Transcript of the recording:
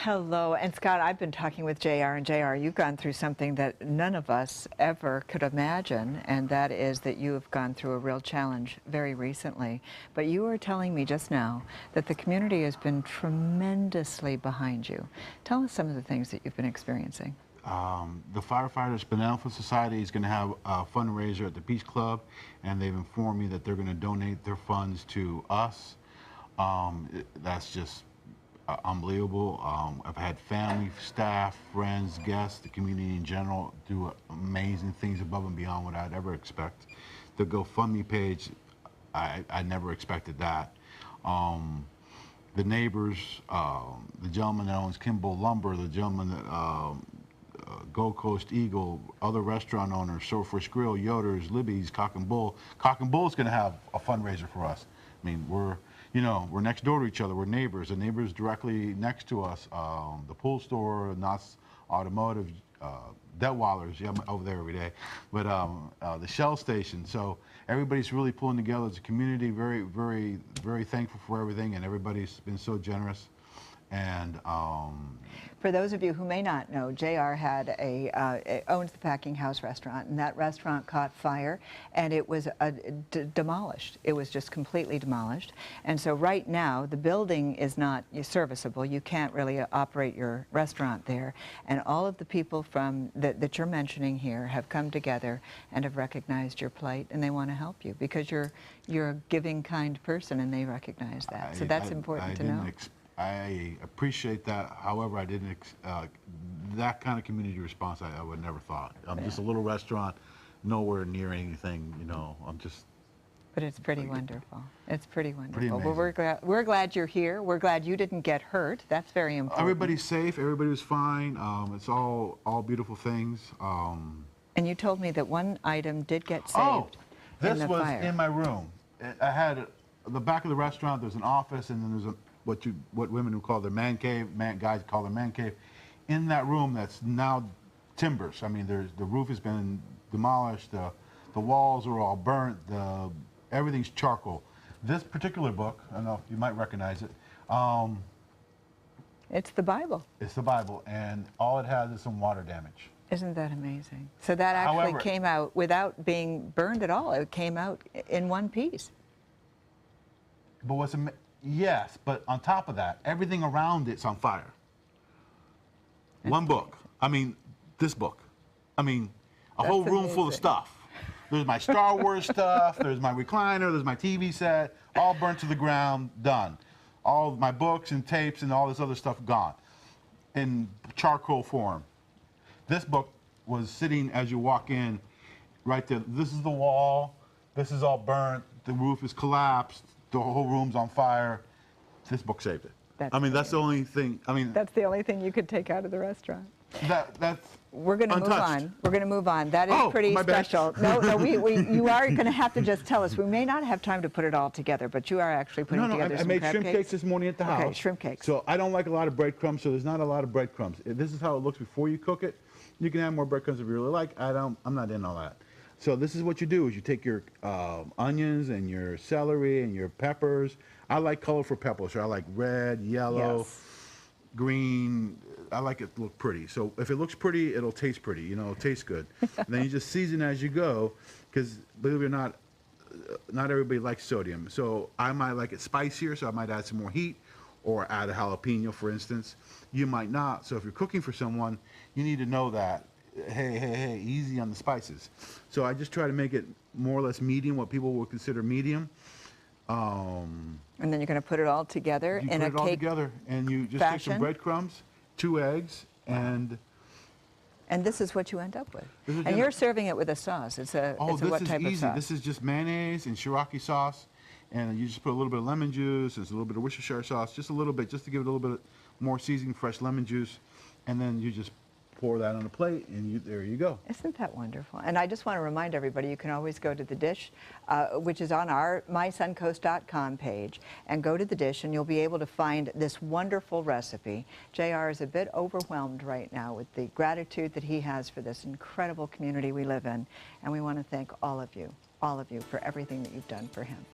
Hello, and Scott, I've been talking with JR, and JR, you've gone through something that none of us ever could imagine, and that is that you have gone through a real challenge very recently. But you were telling me just now that the community has been tremendously behind you. Tell us some of the things that you've been experiencing. The Firefighters Benevolent Society is going to have a fundraiser at the Peace Club, and they've informed me that they're going to donate their funds to us. That's just unbelievable. I've had family, staff, friends, guests, the community in general do amazing things above and beyond what I'd ever expect. The GoFundMe page, I never expected that. The neighbors, the gentleman that owns Kimball Lumber, the gentleman that Gold Coast Eagle, other restaurant owners, Swordfish Grill, Yoder's, Libby's, Cock and Bull. Cock and Bull's going to have a fundraiser for us. I mean, we're next door to each other. We're neighbors. The neighbors directly next to us, the pool store, Knott's Automotive, Detweiler's, yeah, I'm over there every day, but the Shell station. So everybody's really pulling together as a community. Very, very, very thankful for everything, and everybody's been so generous. And for those of you who may not know, JR had owns the Packing House restaurant, and that restaurant caught fire, and it was demolished. It was just completely demolished. And so right now, the building is not serviceable. You can't really operate your restaurant there. And all of the people from that you're mentioning here have come together and have recognized your plight, and they want to help you because you're a giving, kind person, and they recognize that. So that's important to know. I appreciate that. However, I didn't, that kind of community response, I would never thought. I'm just a little restaurant, nowhere near anything, I'm just. But it's pretty wonderful. It's pretty wonderful. Pretty well, we're glad you're here. We're glad you didn't get hurt. That's very important. Everybody's safe. Everybody was fine. It's all beautiful things. And you told me that one item did get saved this in the was fire. in my room. I had the back of the restaurant. There's an office, and then there's what women who call their man cave, guys call their man cave. In that room, that's now timbers. I mean, the roof has been demolished. The walls are all burnt. Everything's charcoal. This particular book, I don't know if you might recognize it. It's the Bible. It's the Bible, and all it has is some water damage. Isn't that amazing? So that actually came out without being burned at all. It came out in one piece. But yes, but on top of that, everything around it's on fire. One book. I mean, this book. I mean, a whole room full of stuff. There's my Star Wars stuff, there's my recliner, there's my TV set, all burnt to the ground, done. All of my books and tapes and all this other stuff gone in charcoal form. This book was sitting as you walk in right there. This is the wall. This is all burnt. The roof is collapsed. The whole room's on fire. This book saved it. That's the only thing. That's the only thing you could take out of the restaurant. That's We're going to move on. We're going to move on. That is pretty special. Bad. No, you are going to have to just tell us. We may not have time to put it all together, but you are actually putting together some crab I made shrimp cakes this morning at the house. Okay, shrimp cakes. So I don't like a lot of breadcrumbs, so there's not a lot of breadcrumbs. This is how it looks before you cook it. You can add more breadcrumbs if you really like. I'm not in all that. So this is what you do: is you take your onions and your celery and your peppers. I like colorful peppers. So I like red, yellow, green. I like it to look pretty. So if it looks pretty, it'll taste pretty. It'll taste good. And then you just season as you go, because believe it or not, not everybody likes sodium. So I might like it spicier, so I might add some more heat, or add a jalapeno, for instance. You might not. So if you're cooking for someone, you need to know that. Hey, easy on the spices. So I just try to make it more or less medium, what people would consider medium. And then you're going to put it all together in a cake. You put it all together, and you just take some breadcrumbs, 2 eggs, and this is what you end up with. And you're serving it with a sauce. It's a what type of sauce? This is just mayonnaise and Shiraki sauce, and you just put a little bit of lemon juice and a little bit of Worcestershire sauce, just a little bit, just to give it a little bit more seasoning, fresh lemon juice, and then you just pour that on a plate, and there you go. Isn't that wonderful? And I just want to remind everybody, you can always go to The Dish, which is on our mysuncoast.com page, and go to The Dish, and you'll be able to find this wonderful recipe. JR is a bit overwhelmed right now with the gratitude that he has for this incredible community we live in, and we want to thank all of you for everything that you've done for him.